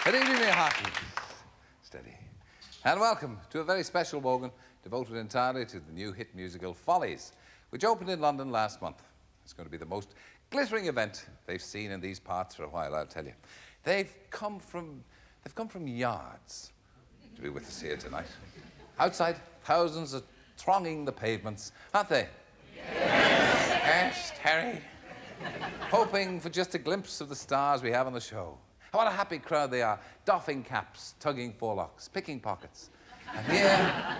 Good evening, my hearties. Steady. And welcome to a very special Wogan devoted entirely to the new hit musical Follies, which opened in London last month. It's going to be the most glittering event they've seen in these parts for a while, I'll tell you. They've come from yards to be with us here tonight. Outside, thousands are thronging the pavements, aren't they? Yes. Yes, Terry. Hoping for just a glimpse of the stars we have on the show. What a happy crowd they are, doffing caps, tugging forelocks, picking pockets. And here,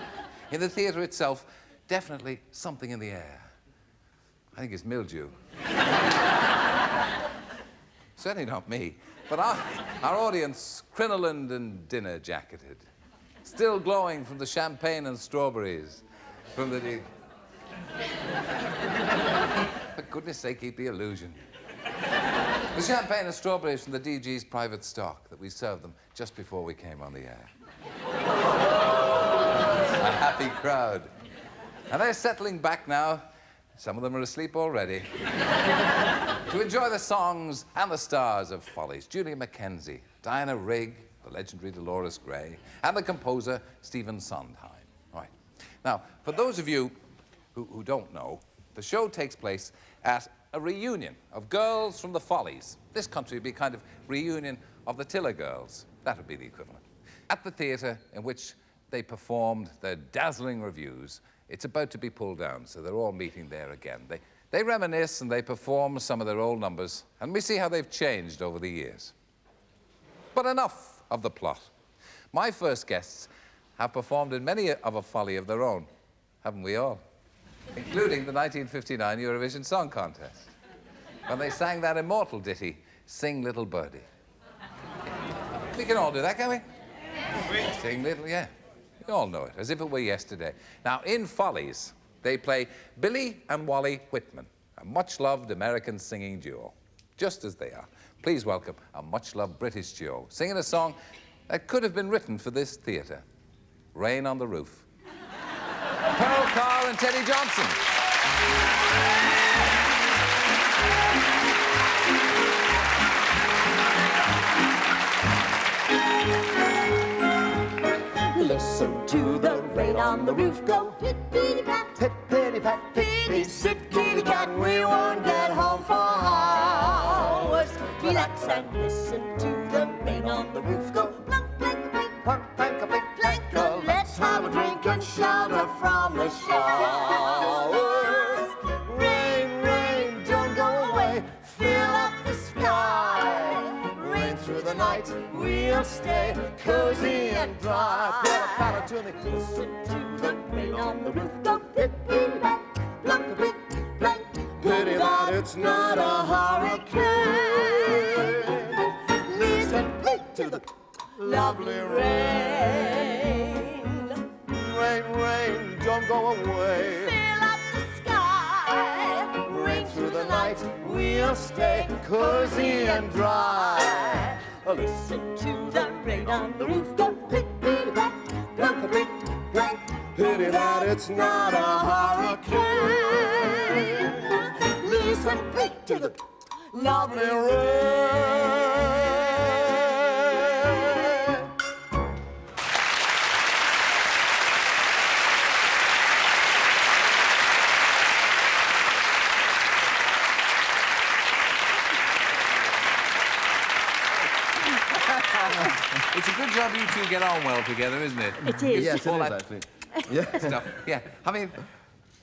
in the theatre itself, definitely something in the air. I think it's mildew. Certainly not me, but our audience, crinolined and dinner-jacketed, still glowing from the champagne and strawberries, from the... For goodness sake, keep the illusion. The champagne and strawberries from the DG's private stock that we served them just before we came on the air. A happy crowd. And they're settling back now. Some of them are asleep already. To enjoy the songs and the stars of Follies. Julia Mackenzie, Diana Rigg, the legendary Dolores Gray, and the composer Stephen Sondheim. Right. Now, for those of you who don't know, the show takes place at a reunion of girls from the Follies. This country would be a kind of reunion of the Tiller girls. That would be the equivalent. At the theatre in which they performed their dazzling revues, it's about to be pulled down, so they're all meeting there again. They reminisce and they perform some of their old numbers, and we see how they've changed over the years. But enough of the plot. My first guests have performed in many of a folly of their own, haven't we all? Including the 1959 Eurovision Song Contest, when they sang that immortal ditty, Sing Little Birdie. We can all do that, can we? Yeah. Sing Little, yeah. You all know it, as if it were yesterday. Now, in Follies, they play Billy and Wally Whitman, a much-loved American singing duo, just as they are. Please welcome a much-loved British duo, singing a song that could have been written for this theatre, Rain on the Roof. Pearl Carr and Teddy Johnson. Listen to the rain on the roof go pit-pitty-pat, pit-pitty-pat, pit-pitty-sit-kitty-cat, we won't get home for hours. Relax and listen to the rain on the roof go plunk-plank-a-plink, plunk-plank-a-plink, plank-a. Let's have a drink and shelter from the showers. Rain, rain, don't go away, fill up the sky. Rain through the night, we'll stay cozy and dry. Put a paddle to me. Listen to the rain on the roof go pit-pitty-pat, plunk-a-plink, plank. Pity that it's not a hurricane. Listen to the lovely rain. Rain, rain, don't go away. Fill up the sky. Rain through the night, we'll stay cozy and dry. Listen to the rain on the roof go pit-pitty-pat, plunk-a-plink, plank. Pity that it's not a hurricane. Listen to the lovely rain. It's a good job you two get on well together, isn't it? It is. Yes, all that actually. Yeah. Stuff. Yeah. I mean,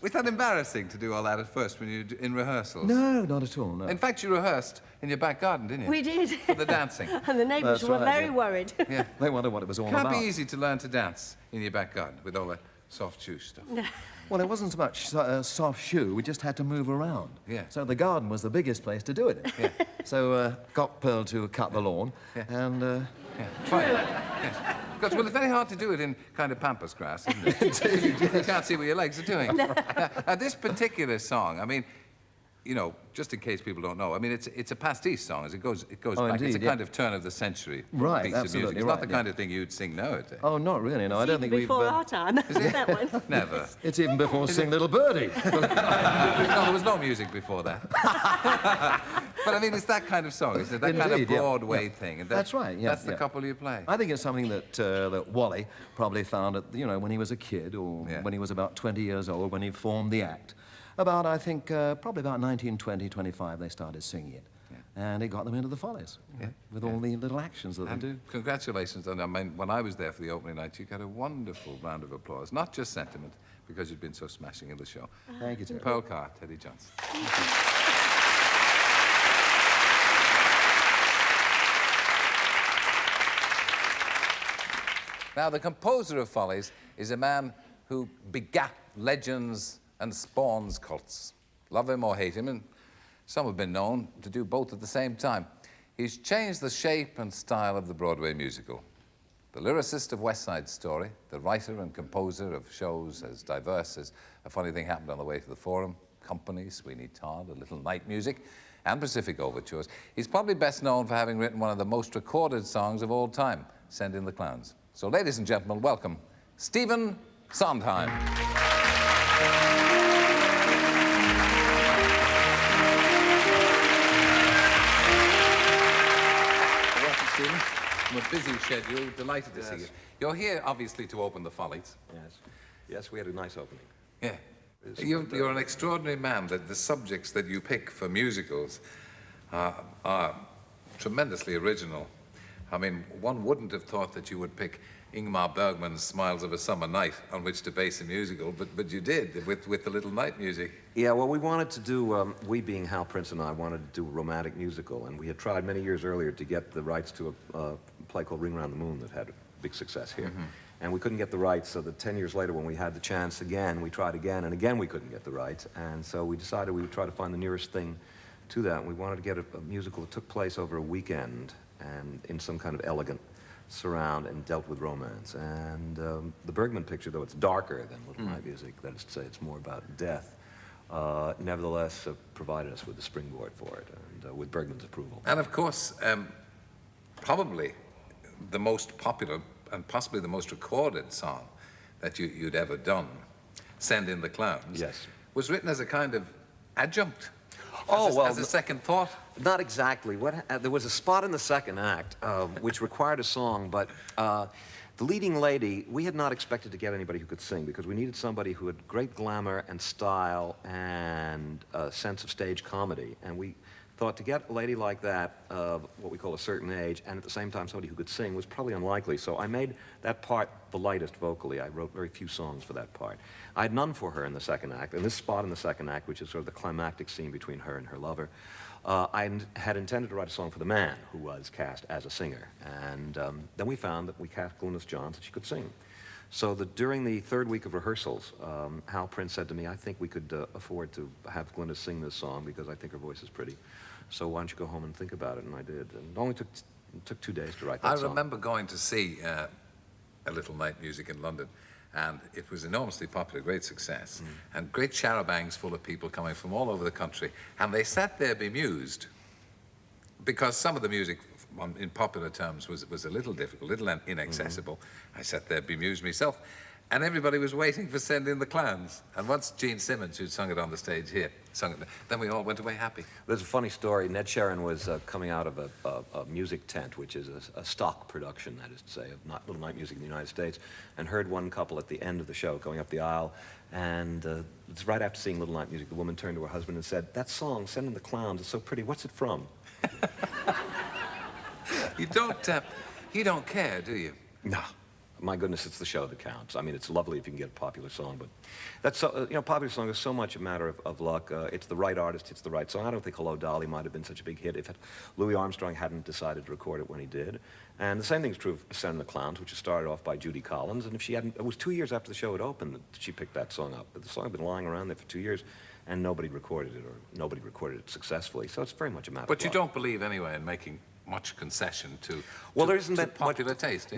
was that embarrassing to do all that at first when you were in rehearsals? No, not at all, no. In fact, you rehearsed in your back garden, didn't you? We did. For the dancing. And the neighbours That's were right, very yeah. worried. Yeah. They wonder what it was all Can't about. be easy to learn to dance in your back garden with all that soft shoe stuff. No. Well, it wasn't so much soft shoe, we just had to move around. Yeah. So the garden was the biggest place to do it in. Yeah. So got Pearl to cut the lawn, Yeah. and... Yeah, fine. Yes. Because, well, it's very hard to do it in kind of pampas grass, isn't it? You can't see what your legs are doing. This particular song, I mean, you know, just in case people don't know, I mean, it's a pastiche song. As it goes Oh, back. indeed, it's a kind of turn of the century Right, piece of absolutely music. It's right, not the kind of thing you'd sing nowadays. Oh, not really, no. I don't think we've... Before our time, that one. Never. It's even before Sing Little Birdie. No, there was no music before that. But I mean, it's that kind of song, isn't it? That kind of Indeed, yeah. Broadway thing. And That's right, yeah, That's the yeah. couple you play. I think it's something that, that Wally probably found, when he was a kid, or Yeah. when he was about 20 years old, when he formed the act. About, I think, probably about 1920, 25, they started singing it. Yeah. And it got them into the Follies, with all the little actions that And they do. congratulations. And I mean, when I was there for the opening night, you got a wonderful round of applause. Not just sentiment, because you'd been so smashing in the show. Thank you, Terry. Pearl Carr, Teddy Johnson. Now, the composer of Follies is a man who begat legends and spawns cults. Love him or hate him, and some have been known to do both at the same time. He's changed the shape and style of the Broadway musical. The lyricist of West Side Story, the writer and composer of shows as diverse as A Funny Thing Happened on the Way to the Forum, Company, Sweeney Todd, A Little Night Music, and Pacific Overtures. He's probably best known for having written one of the most recorded songs of all time, Send in the Clowns. So, ladies and gentlemen, welcome Stephen Sondheim. Welcome, Stephen. From a busy schedule, delighted to see you. You're here, obviously, to open the Follies. Yes. Yes, we had a nice opening. Yeah. You're an extraordinary man. That the subjects that you pick for musicals are tremendously original. I mean, one wouldn't have thought that you would pick Ingmar Bergman's Smiles of a Summer Night on which to base a musical, but you did with the Little Night Music. Yeah, well, we wanted to do, we being Hal Prince and I, wanted to do a romantic musical, and we had tried many years earlier to get the rights to a play called Ring Around the Moon that had big success here. And we couldn't get the rights, so that 10 years later when we had the chance again, we tried again, and again we couldn't get the rights. And so we decided we would try to find the nearest thing to that. And we wanted to get a musical that took place over a weekend and in some kind of elegant surround and dealt with romance. And the Bergman picture, though it's darker than Little Night Music, that is to say it's more about death, nevertheless provided us with the springboard for it, and with Bergman's approval. And of course, probably the most popular and possibly the most recorded song that you'd ever done, Send in the Clowns, Yes. was written as a kind of adjunct. As a second thought. Not exactly. There was a spot in the second act which required a song, but the leading lady, we had not expected to get anybody who could sing because we needed somebody who had great glamour and style and a sense of stage comedy. And we thought to get a lady like that of what we call a certain age and at the same time somebody who could sing was probably unlikely. So I made that part the lightest vocally. I wrote very few songs for that part. I had none for her in the second act. And this spot in the second act, which is sort of the climactic scene between her and her lover, I had intended to write a song for the man who was cast as a singer. And then we found that we cast Glynis Johns and she could sing. So during the third week of rehearsals, Hal Prince said to me, I think we could afford to have Glynis sing this song because I think her voice is pretty. So why don't you go home and think about it? And I did. And it only took 2 days to write that song. I remember going to see A Little Night Music in London, and it was enormously popular, great success, and great charabancs full of people coming from all over the country. And they sat there bemused because some of the music, in popular terms, was a little difficult, a little inaccessible. I sat there bemused myself, and everybody was waiting for Send in the Clowns. And once Gene Simmons, who'd sung it on the stage here, sung it, then we all went away happy. There's a funny story. Ned Sharon was coming out of a music tent, which is a stock production, that is to say, of Little Night Music in the United States, and heard one couple at the end of the show going up the aisle. And it's right after seeing Little Night Music, the woman turned to her husband and said, "That song, Send in the Clowns, is so pretty. What's it from?" You don't care, do you? No. My goodness, it's the show that counts. I mean, it's lovely if you can get a popular song, but that's so, popular song is so much a matter of luck. It's the right artist, it's the right song. I don't think Hello, Dolly might have been such a big hit if Louis Armstrong hadn't decided to record it when he did. And the same thing's true of Send in the Clowns, which was started off by Judy Collins. And if she hadn't, it was 2 years after the show had opened that she picked that song up. But the song had been lying around there for 2 years, and nobody recorded it, or nobody recorded it successfully. So it's very much a matter of luck. But you don't believe, anyway, in making much concession to there isn't that popular taste. Eh?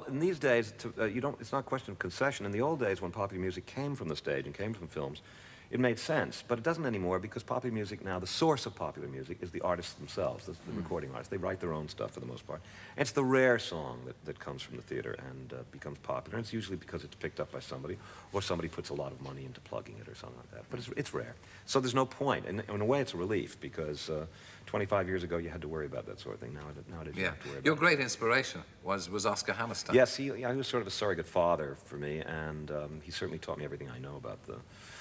In these days, it's not a question of concession. In the old days, when popular music came from the stage and came from films, it made sense. But it doesn't anymore because popular music now, the source of popular music is the artists themselves, the recording artists. They write their own stuff for the most part. And it's the rare song that comes from the theater and becomes popular. And it's usually because it's picked up by somebody, or somebody puts a lot of money into plugging it or something like that. But it's rare. So there's no point. And in a way, it's a relief because 25 years ago, you had to worry about that sort of thing. Nowadays, you have to worry about Your great inspiration was Oscar Hammerstein. Yes, he was sort of a surrogate father for me, and he certainly taught me everything I know about the.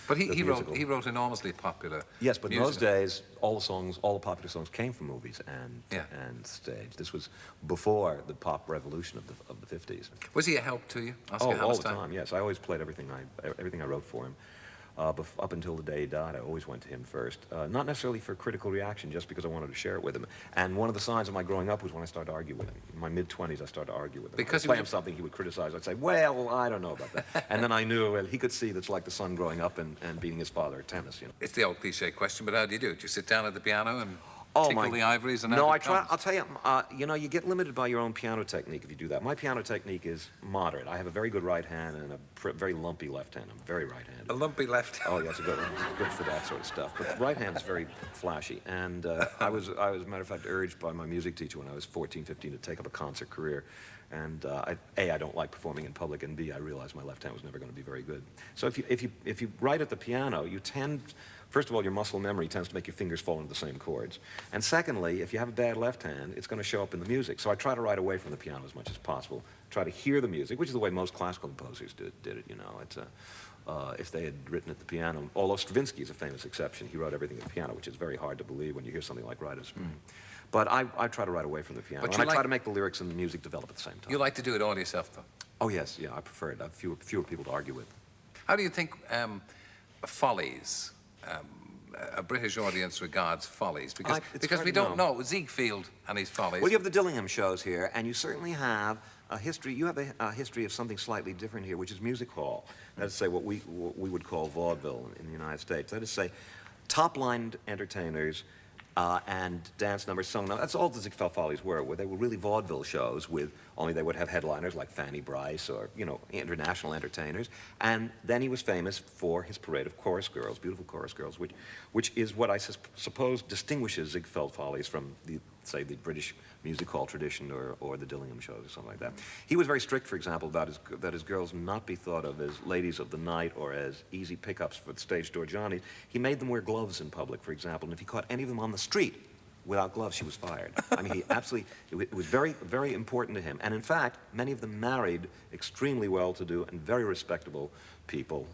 But he wrote enormously popular. Yes, but in music. those days, all the popular songs came from movies and stage. This was before the pop revolution of the 50s. Was he a help to you, Oscar Hammerstein? All the time. Yes, I always played everything I wrote for him. Up until the day he died, I always went to him first. Not necessarily for critical reaction, just because I wanted to share it with him. And one of the signs of my growing up was when I started to argue with him. In my mid-20s, I started to argue with him. Because I'd play him something he would criticize. I'd say, well, I don't know about that. And then I knew, well, he could see that's like the son growing up and beating his father at tennis, you know. It's the old cliche question, but how do you do it? Do you sit down at the piano and Oh, tickle the ivories and no, out I it try. comes? I'll tell you. You know, you get limited by your own piano technique if you do that. My piano technique is moderate. I have a very good right hand and a very lumpy left hand. I'm very right-handed. A lumpy left hand. Oh, yeah, it's good for that sort of stuff. But the right hand is very flashy. And I was, as a matter of fact, urged by my music teacher when I was 14, 15 to take up a concert career. And I don't like performing in public, and B, I realized my left hand was never going to be very good. So if you write at the piano, you tend, first of all, your muscle memory tends to make your fingers fall into the same chords. And secondly, if you have a bad left hand, it's going to show up in the music. So I try to write away from the piano as much as possible. Try to hear the music, which is the way most classical composers did it, you know. It's if they had written at the piano, although Stravinsky is a famous exception. He wrote everything at the piano, which is very hard to believe when you hear something like Rite of Spring. But I try to write away from the piano, and I try to make the lyrics and the music develop at the same time. You like to do it all yourself, though? Oh, yes, yeah, I prefer it. I have fewer people to argue with. How do you think Follies, a British audience regards Follies? Because we don't know Ziegfeld and his Follies. Well, you have the Dillingham shows here, and you certainly have a history. You have a history of something slightly different here, which is music hall. That is to say, what we would call vaudeville in the United States. That is to say, top-lined entertainers and dance numbers sung. Now, that's all the Ziegfeld Follies were they were really vaudeville shows with, only they would have headliners like Fanny Brice or, you know, international entertainers. And then he was famous for his parade of chorus girls, beautiful chorus girls, which is what I suppose distinguishes Ziegfeld Follies from say the British music hall tradition or the Dillingham shows or something like that. He was very strict, for example, about that his girls not be thought of as ladies of the night or as easy pickups for the stage door Johnnies. He made them wear gloves in public, for example, and if he caught any of them on the street without gloves, she was fired. I mean, he absolutely, it was very, very important to him. And in fact, many of them married extremely well-to-do and very respectable people.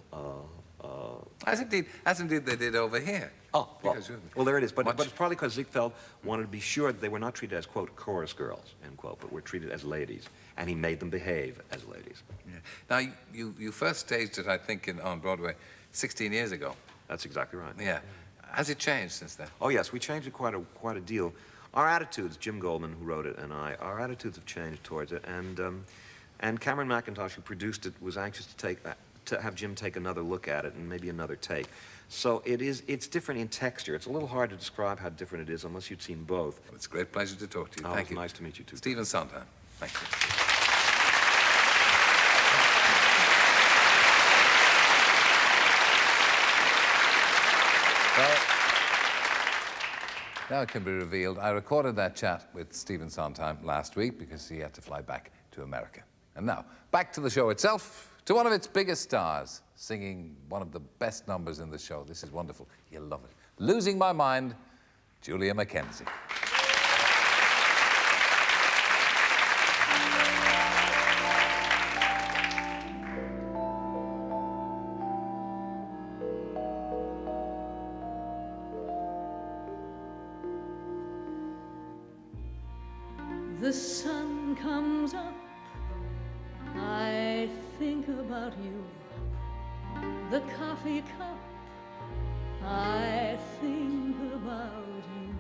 As indeed they did over here. Oh, well, there it is. But it's probably because Ziegfeld wanted to be sure that they were not treated as, quote, chorus girls, end quote, but were treated as ladies. And he made them behave as ladies. Yeah. Now, you first staged it, I think, on Broadway 16 years ago. That's exactly right. Yeah. Has it changed since then? Oh, yes, we changed it quite a deal. Our attitudes, Jim Goldman, who wrote it, and our attitudes have changed towards it. And Cameron McIntosh, who produced it, was anxious to have Jim take another look at it and maybe another take. So it's different in texture. It's a little hard to describe how different it is unless you'd seen both. Well, it's a great pleasure to talk to you. Thank you. Nice to meet you, too. Stephen Sondheim. Thank you. Well, now it can be revealed. I recorded that chat with Stephen Sondheim last week because he had to fly back to America. And now, back to the show itself, to one of its biggest stars, singing one of the best numbers in the show. This is wonderful. You'll love it. Losing My Mind, Julia Mackenzie. The sun comes up, I think about you. The coffee cup, I think about you.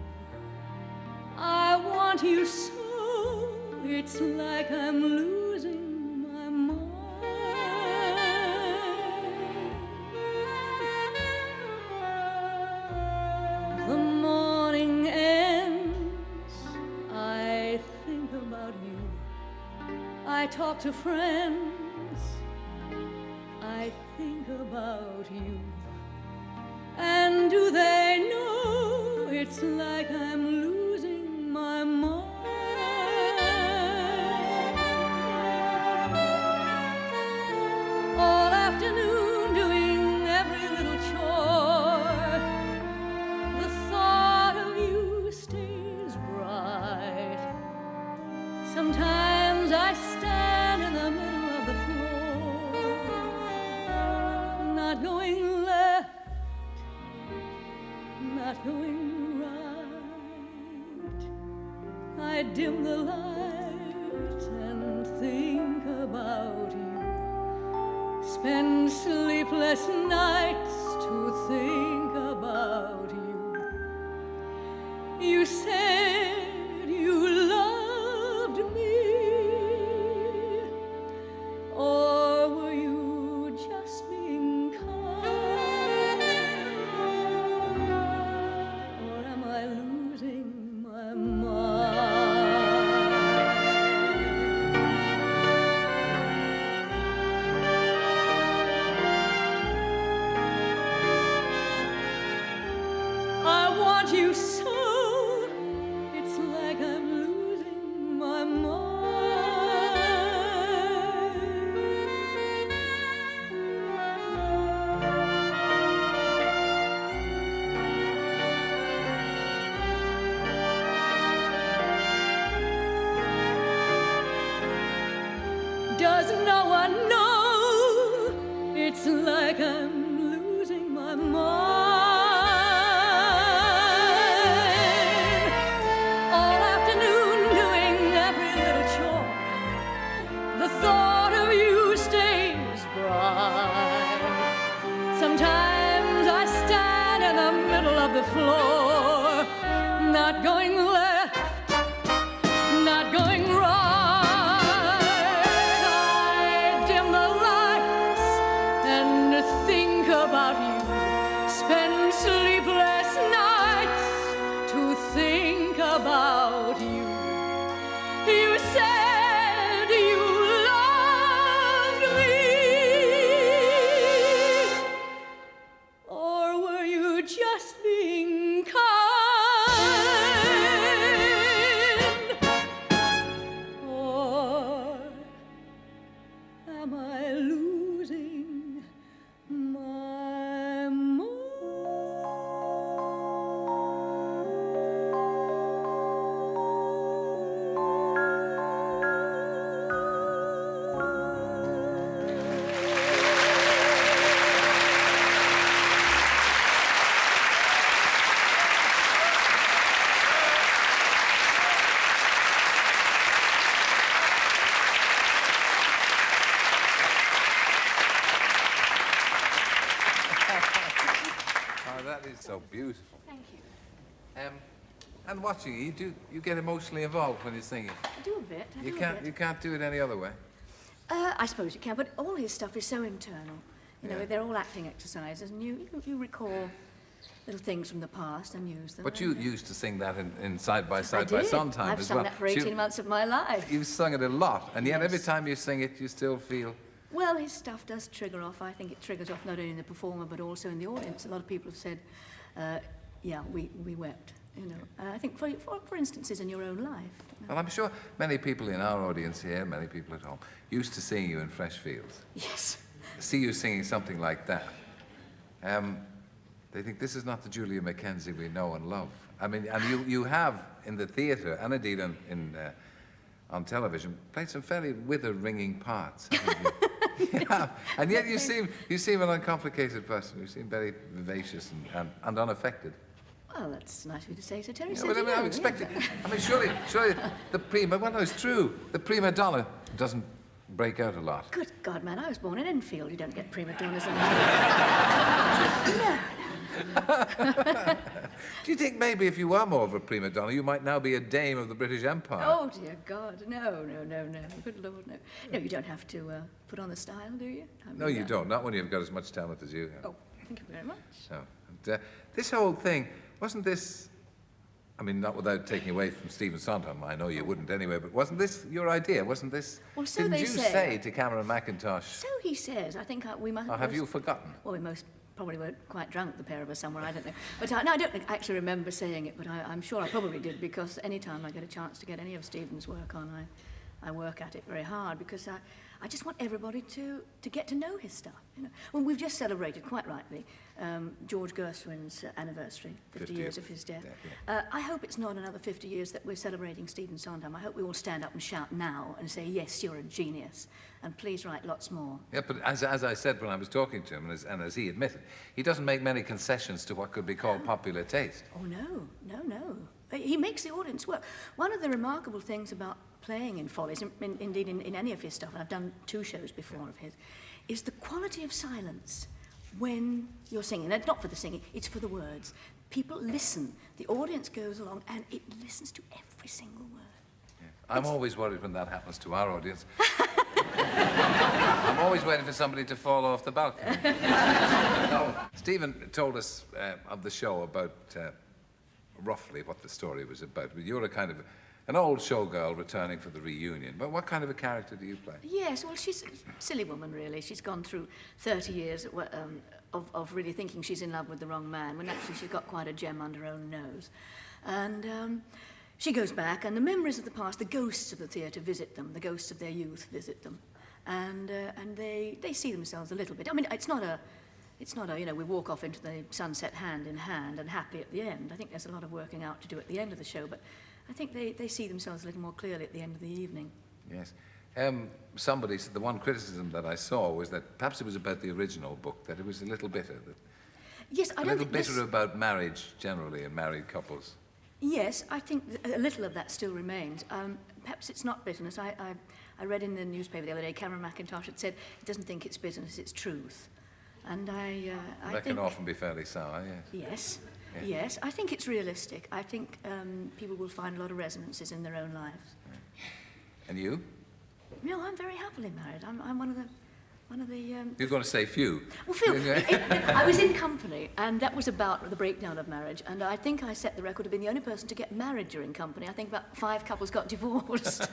I want you so, it's like I'm losing my mind. The morning ends, I think about you. I talk to friends, I think about you. And do they know it's like I'm losing my mind? All afternoon doing every little chore, the thought of you stays bright. Sometimes I stand in the middle of the floor, not going left, not going right. I dim the light and think about you. Spend sleepless nights to think about you. You said you loved me, or were you just being kind? Or am I losing my mind? I want you so, it's like I'm losing my mind. Does no one know it's like I'm losing my mind? All afternoon doing every little chore, the thought of you stays bright. Sometimes I stand in the middle of the floor, not going left, not going right. I dim the lights and think about you. Spend sleepless nights to think about you. You said you loved me, or were you just being kind? Or am I losing my mind? Oh, that is so beautiful. Thank you. And watching you get emotionally involved when you're singing. I do a bit. I You do a can't bit. you can't do it any other way. I suppose you can, but all his stuff is so internal. You know, Yeah. they're all acting exercises, and you recall little things from the past and use them. But you and, used to sing that in Side by I Side by did. Sondheim I've as sung well. that for 18 months of my life. You've sung it a lot, and yet every Yes. time you sing it, you still feel. Well, his stuff does trigger off. I think it triggers off not only in the performer but also in the audience. A lot of people have said, yeah, we wept. You know, I think for instances in your own life. You know. Well, I'm sure many people in our audience here, many people at home, used to seeing you in Fresh Fields. Yes. See you singing something like that. They think this is not the Julia Mackenzie we know and love. I mean, and you have in the theatre and indeed on television played some fairly wither-wringing parts. Haven't you? You have. And yet you seem an uncomplicated person. You seem very vivacious and unaffected. Well, that's nice of you to say. So Terry Yeah, said but I you mean, I'm know, expecting. yeah. I mean, surely the prima. Well, no, it's true. The prima donna doesn't break out a lot. Good God, man, I was born in Enfield. You don't get prima donnas in No. Do you think maybe if you were more of a prima donna, you might now be a dame of the British Empire? Oh, dear God. No. Good Lord, no. No, you don't have to put on the style, do you? I No, mean, you don't. Not when you've got as much talent as you have. Oh, thank you very much. So, and, this whole thing, wasn't this, I mean, not without taking away from Stephen Sondheim, I know you wouldn't anyway, but wasn't this your idea? Wasn't this, Well, so didn't they you say. say to Cameron McIntosh, So he says, I think we must... or have you forgotten? Well, we most probably were quite drunk, the pair of us, somewhere, I don't know. But no, I don't actually remember saying it, but I'm sure I probably did, because any time I get a chance to get any of Stephen's work on, I work at it very hard, because I just want everybody to get to know his stuff. You know? Well, we've just celebrated, quite rightly, George Gershwin's anniversary, 50 years of his death. I hope it's not another 50 years that we're celebrating Stephen Sondheim. I hope we all stand up and shout now and say, yes, you're a genius, and please write lots more. Yeah, but as I said when I was talking to him, and as he admitted, he doesn't make many concessions to what could be called popular taste. Oh, no. He makes the audience work. One of the remarkable things about playing in Follies, indeed in any of his stuff, and I've done 2 shows before of his, is the quality of silence when you're singing. It's not for the singing, it's for the words. People listen. The audience goes along and it listens to every single word. Yeah. I'm always worried when that happens to our audience. I'm always waiting for somebody to fall off the balcony. No. Stephen told us of the show about roughly what the story was about. You're a kind of an old showgirl returning for the reunion. But what kind of a character do you play? Yes, well, she's a silly woman, really. She's gone through 30 years of really thinking she's in love with the wrong man, when actually she's got quite a gem under her own nose. And she goes back, and the memories of the past, the ghosts of the theatre visit them, the ghosts of their youth visit them. And they see themselves a little bit. I mean, it's not a, you know, we walk off into the sunset hand in hand and happy at the end. I think there's a lot of working out to do at the end of the show, but I think they see themselves a little more clearly at the end of the evening. Yes. Somebody said, the one criticism that I saw was that perhaps it was about the original book, that it was a little bitter. Yes, I don't think a little bitter about marriage generally and married couples. Yes, I think a little of that still remains. Perhaps it's not bitterness. I read in the newspaper the other day, Cameron McIntosh had said he doesn't think it's bitterness, it's truth. And I that think... can often be fairly sour, yes. Yes, I think it's realistic. I think people will find a lot of resonances in their own lives. And you? No, I'm very happily married. I'm one of the... You're going to say few. Well, Phil, I was in Company, and that was about the breakdown of marriage, and I think I set the record of being the only person to get married during Company. I think about 5 couples got divorced.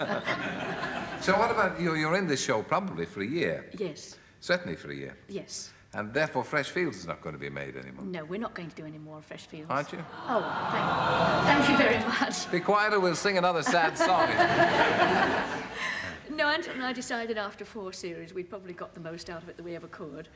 So what about you? You're in this show probably for a year. Yes. Certainly for a year. Yes. And therefore Fresh Fields is not going to be made anymore. No, we're not going to do any more Fresh Fields. Aren't you? Oh, thank you very much. Be quiet or we'll sing another sad song. No, Anton and I decided after 4 series we'd probably got the most out of it that we ever could.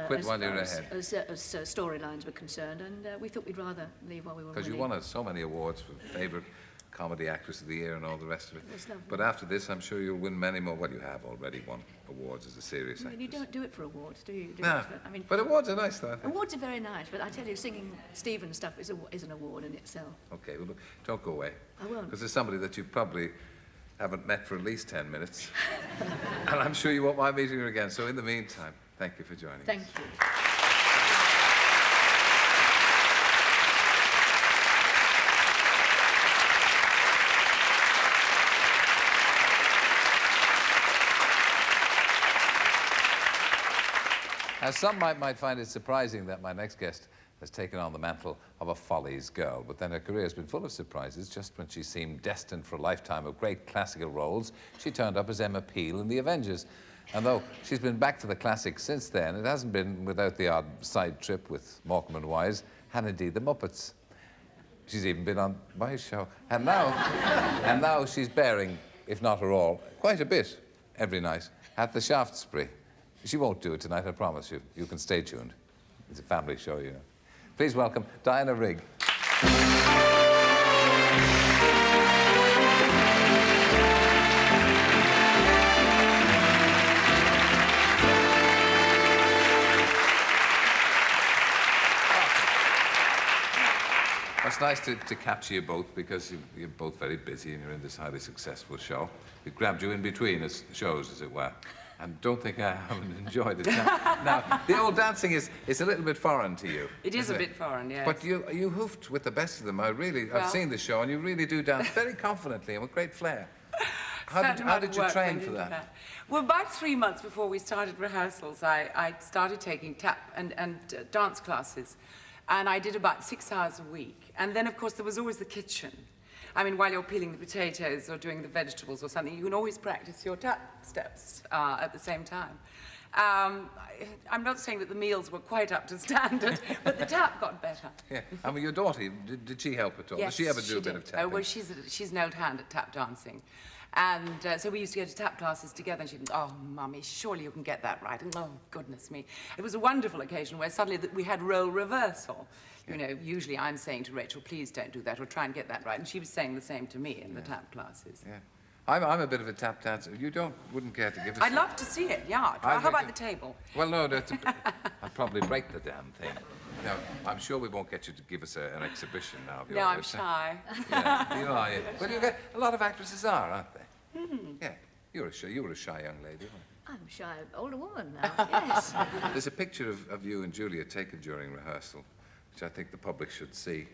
Quit while you're ahead. As storylines were concerned, and we thought we'd rather leave while we were Because you won so many awards for favourite comedy actress of the year and all the rest of it. But after this, I'm sure you'll win many more. Well, you have already won awards as a serious actress. You don't do it for awards, do you? No, but awards are nice, though, I think. Awards are very nice, but I tell you, singing Stephen's stuff is an award in itself. Okay, well, look, don't go away. I won't. Because there's somebody that you probably haven't met for at least 10 minutes. And I'm sure you won't mind meeting her again. So in the meantime, thank you for joining us. Thank you. Now, some might find it surprising that my next guest has taken on the mantle of a Follies girl, but then her career has been full of surprises. Just when she seemed destined for a lifetime of great classical roles, she turned up as Emma Peel in The Avengers. And though she's been back to the classics since then, it hasn't been without the odd side trip with Morecambe and Wise, and indeed the Muppets. She's even been on my show. And now she's bearing, if not her all, quite a bit every night at the Shaftesbury. She won't do it tonight, I promise you. You can stay tuned. It's a family show, you know. Please welcome Diana Rigg. It's nice to capture you both because you're both very busy and you're in this highly successful show. We grabbed you in between as shows, as it were. And don't think I haven't enjoyed it. Now, the old dancing is a little bit foreign to you. It is a bit foreign, yes. But you hoofed with the best of them. I've seen the show, and you really do dance very confidently and with great flair. How did you train for that? Well, about 3 months before we started rehearsals, I started taking tap and dance classes. And I did about 6 hours a week. And then, of course, there was always the kitchen. I mean, while you're peeling the potatoes or doing the vegetables or something, you can always practice your tap steps at the same time. I'm not saying that the meals were quite up to standard, but the tap got better. Yeah. I mean, your daughter, did she help at all? Yes, Did she ever do a bit did. of tapping? Oh, well, she's an old hand at tap dancing. And so we used to go to tap classes together, and she'd, oh, Mummy, surely you can get that right. And oh, goodness me. It was a wonderful occasion where suddenly we had role reversal. You know, usually I'm saying to Rachel, please don't do that, or try and get that right. And she was saying the same to me in the tap classes. Yeah. I'm a bit of a tap dancer. You wouldn't care to give us... I'd love to see it, yeah. How about the table? Well, no, I'd probably break the damn thing. No, I'm sure we won't get you to give us an exhibition now. No, I'm shy. Yeah, you are. Yeah. Well, a lot of actresses are, aren't they? Mm-hmm. Yeah, you were a shy young lady, weren't you? I'm a shy older woman now, yes. There's a picture of you and Julia taken during rehearsal, which I think the public should see.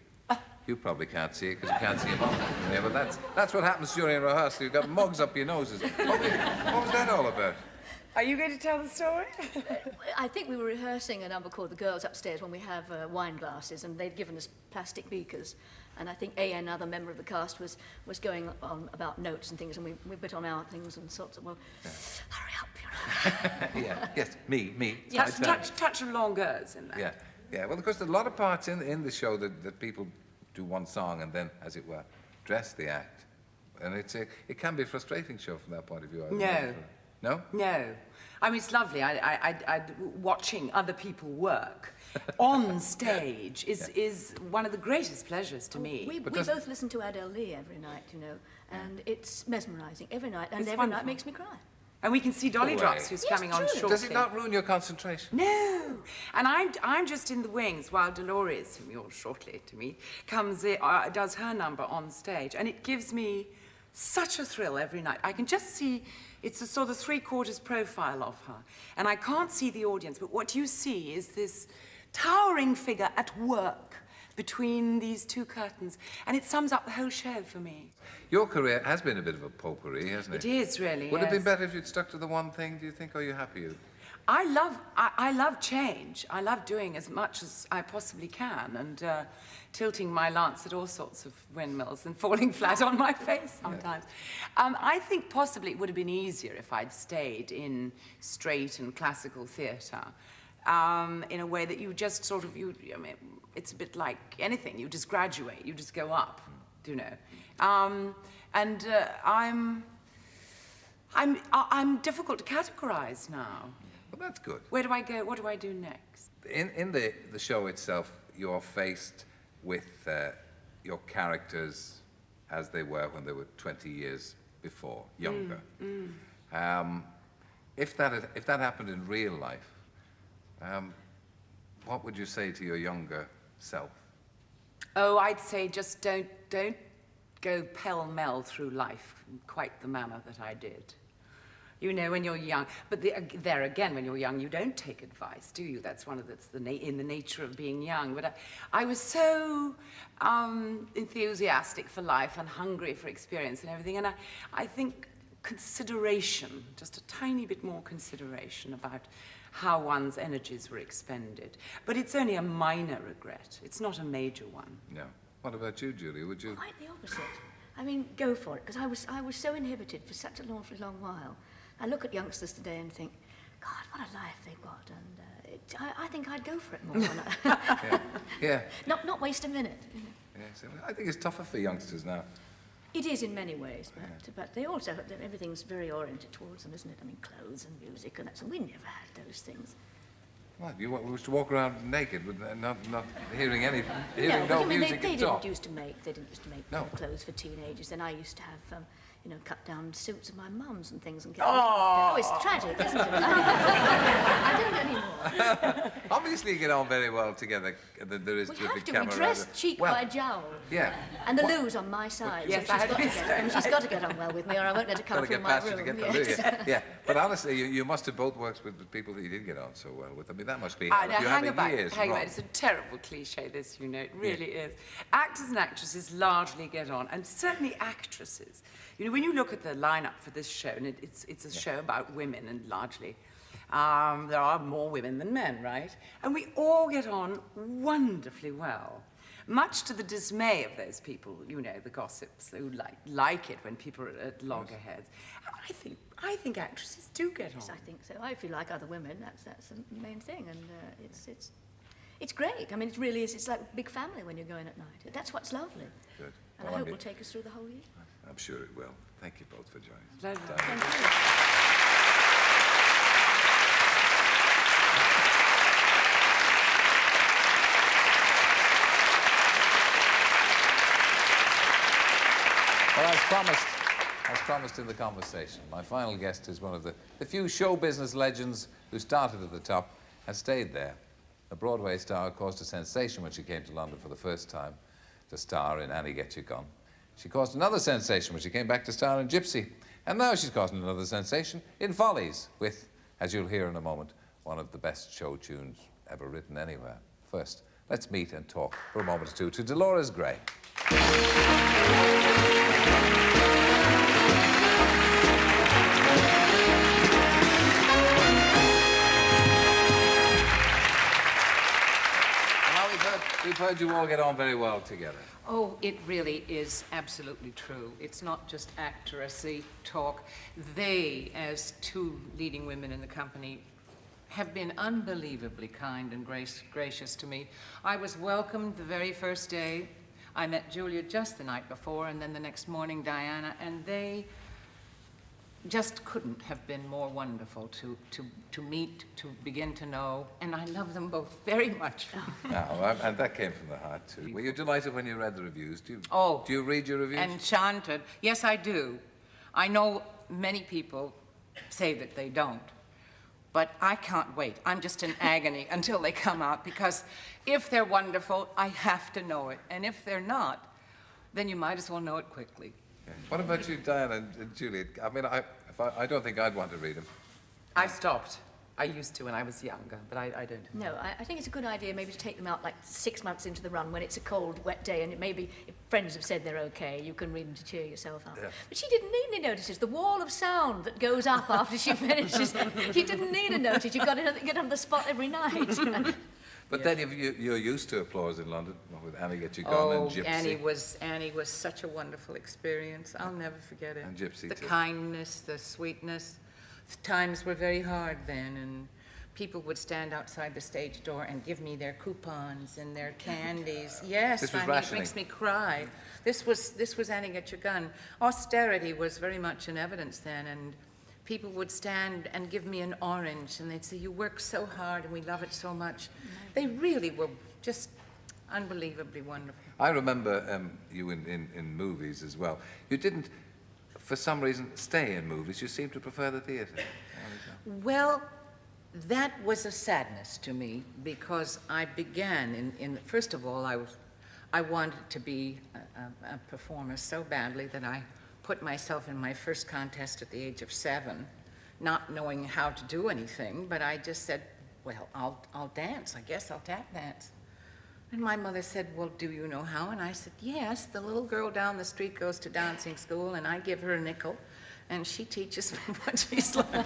You probably can't see it because you can't see him on there, but that's what happens during rehearsal. You've got mugs up your noses. What was that all about? Are you going to tell the story? I think we were rehearsing a number called The Girls Upstairs when we have wine glasses, and they'd given us plastic beakers. And I think another member of the cast was going on about notes and things, and we bit on our things and sorts of, well, hurry up, you know. Yeah, yes, me. Yes, touch of longueurs in that. Yeah. Well, because there's a lot of parts in the show that people do one song and then, as it were, dress the act. And it can be a frustrating show from that point of view. No? No. I mean, it's lovely. Watching other people work on stage is one of the greatest pleasures to me. We both listen to Adele Lee every night, you know, and it's mesmerising every night, and it's every wonderful. night makes me cry. And we can see Dolly Drops, who's coming on shortly. Does it not ruin your concentration? No. And I'm just in the wings while Dolores, whom you'll shortly to meet, comes in, does her number on stage. And it gives me such a thrill every night. I can just see, it's a sort of three-quarters profile of her. And I can't see the audience, but what you see is this towering figure at work between these two curtains. And it sums up the whole show for me. Your career has been a bit of a potpourri, hasn't it? It is, really, Would it have been better if you'd stuck to the one thing, do you think, or are you happy? I love change. I love doing as much as I possibly can, and tilting my lance at all sorts of windmills and falling flat on my face sometimes. Yeah. I think possibly it would have been easier if I'd stayed in straight and classical theatre, in a way that you just sort of, I mean, it's a bit like anything. You just graduate, you just go up, you know. I'm difficult to categorize now. Well, that's good. Where do I go? What do I do next? In the show itself, you're faced with your characters as they were when they were 20 years before, younger. If that happened in real life, what would you say to your younger self? Oh, I'd say just don't go pell-mell through life in quite the manner that I did. You know, when you're young. But there again, when you're young, you don't take advice, do you? That's in the nature of being young. But I was so enthusiastic for life and hungry for experience and everything. And I think consideration, just a tiny bit more consideration about how one's energies were expended. But it's only a minor regret. It's not a major one. No. What about you, Julie? Would you? Quite the opposite. I mean, go for it, because I was so inhibited for such an awfully long while. I look at youngsters today and think, God, what a life they've got, and I think I'd go for it more. Yeah. Not waste a minute. You know. Yes, I think it's tougher for youngsters now. It is in many ways, but they also, everything's very oriented towards them, isn't it? I mean, clothes and music and that, so we never had those things. What, you used to walk around naked with not hearing anything, no music they at all? They didn't used to make clothes for teenagers. Then I used to have, cut down suits of my mum's and things and get them. Oh, it's tragic, isn't it? I don't anymore. Obviously you get on very well together. There is we terrific have to. camera. We dress cheek by jowl. Yeah. And the Lou's on my side. Yes, so she's got to get on well with me, or I won't let her come from my room. To get the Lou, yeah. But honestly, you must have both worked with the people that you did get on so well with. I mean, that must be. Hang about. It's a terrible cliche, this, you know. It really is. Actors and actresses largely get on, and certainly actresses. You know, when you look at the lineup for this show, and it's a show about women, and largely, there are more women than men, right? And we all get on wonderfully well. much to the dismay of those people, you know, the gossips who like it when people are at loggerheads. I think actresses do get on. Yes, I think so. I feel like other women. That's the main thing, and it's great. I mean, it really is. It's like a big family when you're going at night. That's what's lovely. Good. And I hope it will take us through the whole year. I'm sure it will. Thank you both for joining us. Pleasure. Thank you. Well, as promised in the conversation, my final guest is one of the few show business legends who started at the top and stayed there. A Broadway star caused a sensation when she came to London for the first time to star in Annie Get You Gone. She caused another sensation when she came back to star in Gypsy. And now she's causing another sensation in Follies with, as you'll hear in a moment, one of the best show tunes ever written anywhere. First, let's meet and talk for a moment or two to Dolores Gray. We've heard you all get on very well together. Oh, it really is absolutely true. It's not just actoracy talk. They, as two leading women in the company, have been unbelievably kind and gracious to me. I was welcomed the very first day. I met Julia just the night before, and then the next morning, Diana, and they just couldn't have been more wonderful to meet, to begin to know, and I love them both very much. And that came from the heart, too. Were you delighted when you read the reviews? Do you read your reviews? Enchanted. Yes, I do. I know many people say that they don't, but I can't wait. I'm just in agony until they come out, because if they're wonderful, I have to know it, and if they're not, then you might as well know it quickly. What about you, Diana and Juliet? I mean, I don't think I'd want to read them. I've stopped. I used to when I was younger, but I don't. No, I think it's a good idea maybe to take them out like 6 months into the run when it's a cold, wet day, and maybe if friends have said they're okay, you can read them to cheer yourself up. Yeah. But she didn't need any notices. The wall of sound that goes up after she finishes, you didn't need a notice. You've got to get on the spot every night. But then you're used to applause in London with Annie Get You Gone and Gypsy. Annie was such a wonderful experience. I'll never forget it. And Gypsy, the too. kindness, the sweetness. Times were very hard then, and people would stand outside the stage door and give me their coupons and their candies. Yes, this was it rationing. makes me cry. This was Annie Get Your Gun. Austerity was very much in evidence then, and people would stand and give me an orange, and they'd say, "You work so hard, and we love it so much." They really were just unbelievably wonderful. I remember you in movies as well. You didn't, for some reason, stay in movies. You seemed to prefer the theatre. Well, that was a sadness to me, because I began first of all, I wanted to be a performer so badly that I put myself in my first contest at the age of 7, not knowing how to do anything, but I just said, well, I'll dance. I guess I'll tap dance. And my mother said, well, do you know how? And I said, yes, the little girl down the street goes to dancing school, and I give her a nickel, and she teaches me what she's learned.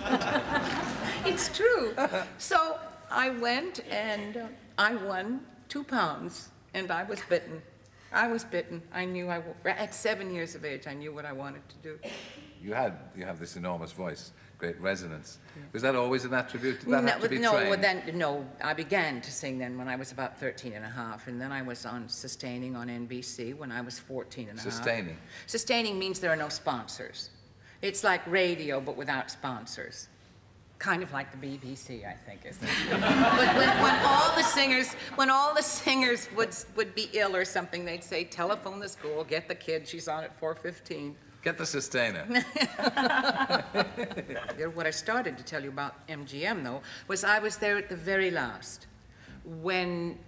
It's true. So I went, and I won 2 pounds, and I was bitten. I was bitten. I knew at 7 years of age, I knew what I wanted to do. You have this enormous voice, great resonance. Yeah. Was that always an attribute? Did that have to be trained? No, I began to sing then when I was about 13 and a half, and then I was sustaining on NBC when I was 14 and a half. Sustaining? Sustaining means there are no sponsors. It's like radio, but without sponsors. Kind of like the BBC, I think, isn't it? But when all the singers would be ill or something, they'd say, telephone the school, get the kid, she's on at 4:15. Get the sustainer. What I started to tell you about MGM, though, was I was there at the very last, when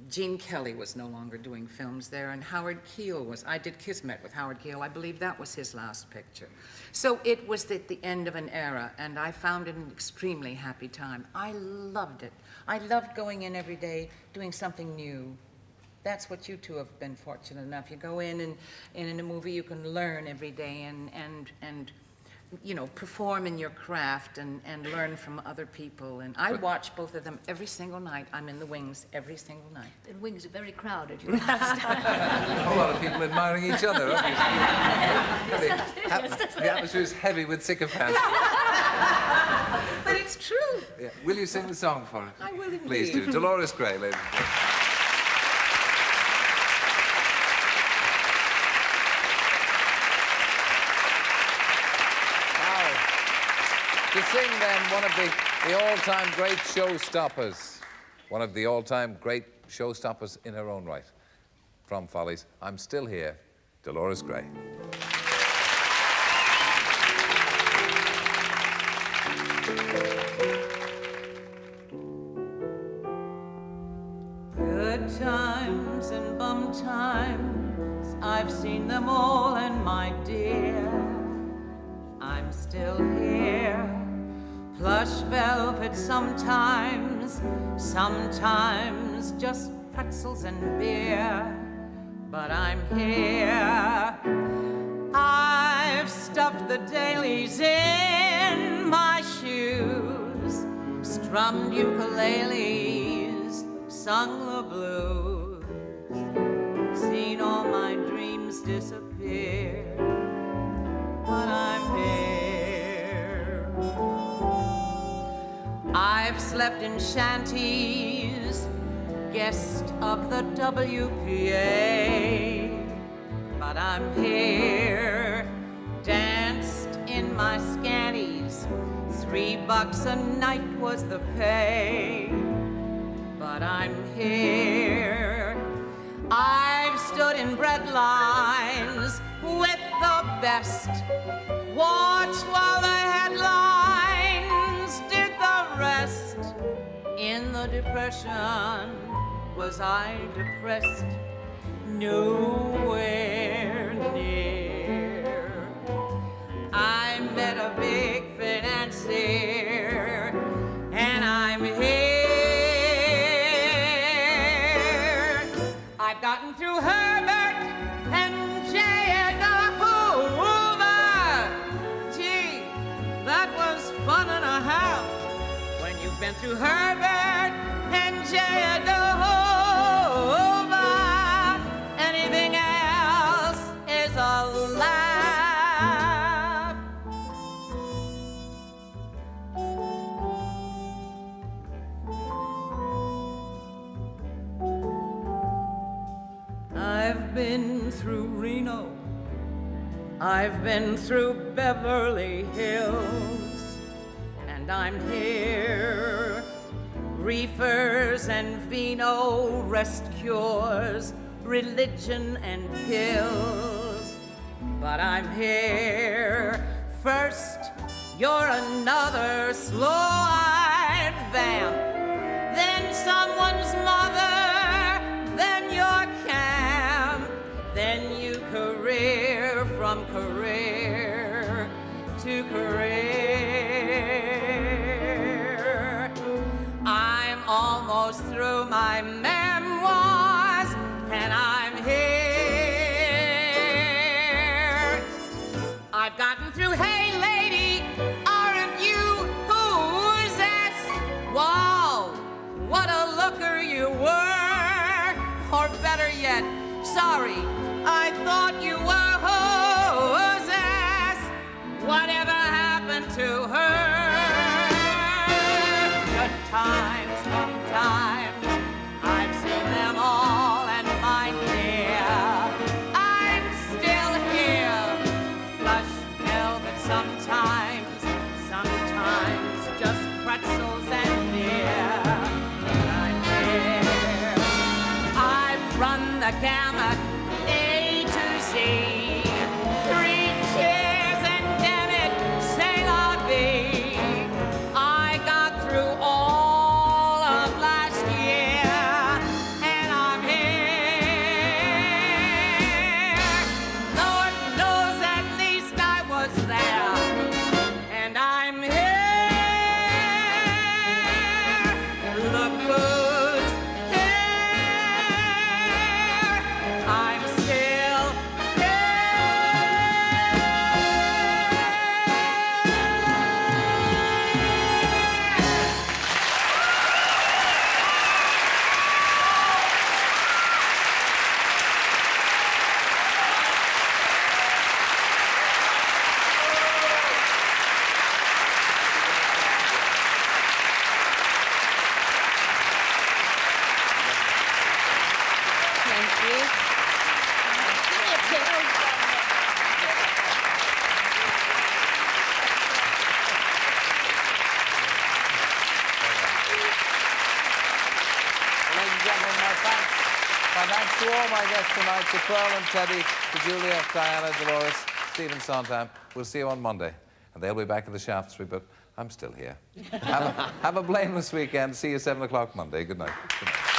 Gene Kelly was no longer doing films there, and Howard Keel was. I did Kismet with Howard Keel. I believe that was his last picture. So it was at the end of an era, and I found it an extremely happy time. I loved it. I loved going in every day, doing something new. That's what you two have been fortunate enough. You go in, and in a movie you can learn every day and you know, perform in your craft and learn from other people. And I watch both of them every single night. I'm in the wings every single night. The wings are very crowded, you know. A whole lot of people admiring each other, obviously. The atmosphere is heavy with sycophants. But it's true. Yeah. Will you sing the song for us? I will indeed. Please do. Dolores Gray, ladies and gentlemen. To sing then one of the all-time great showstoppers, one of the all-time great showstoppers in her own right, from Follies, I'm Still Here, Dolores Gray. Good times and bum times, I've seen them all, and my dear, I'm still here. Plush velvet sometimes, sometimes just pretzels and beer, but I'm here. I've stuffed the dailies in my shoes, strummed ukuleles, sung the blues, seen all my dreams disappear, but I'm here. I've slept in shanties, guest of the WPA, but I'm here. Danced in my scanties, $3 a night was the pay, but I'm here. I've stood in bread lines with the best, watched while the headlines did the rest. In the Depression, was I depressed? Nowhere near. I met a big financier, and I'm here. I've gotten through Herbert and J. Edgar Hoover. Gee, that was fun and a half. When you've been through Herbert and J. Edgar Hoover, anything else is a laugh. I've been through Reno, I've been through Beverly Hills, and I'm here. Reefers and vino, rest cures, religion and pills, but I'm here. First, you're another slow-eyed vamp, then someone's mother, then your camp, then you career from career to career. I'm almost through my memoirs, and I'm here. I've gotten through Hey Lady, aren't you who's that? Wow, what a looker you were. Or better yet, sorry, I thought you were who's that? Whatever happened to her? Good times, sometimes, I've seen them all, and my dear, I'm still here. Plush velvet sometimes, sometimes just pretzels and beer, but I'm here. I've run the gamut, A to Z, 3 cheers and damn it, say la vie. My thanks to all my guests tonight, to Pearl and Teddy, to Julia, Diana, Dolores, Stephen Sondheim. We'll see you on Monday. And they'll be back in the Shaftesbury, but I'm still here. Have a blameless weekend. See you 7 o'clock Monday. Good night. Good night.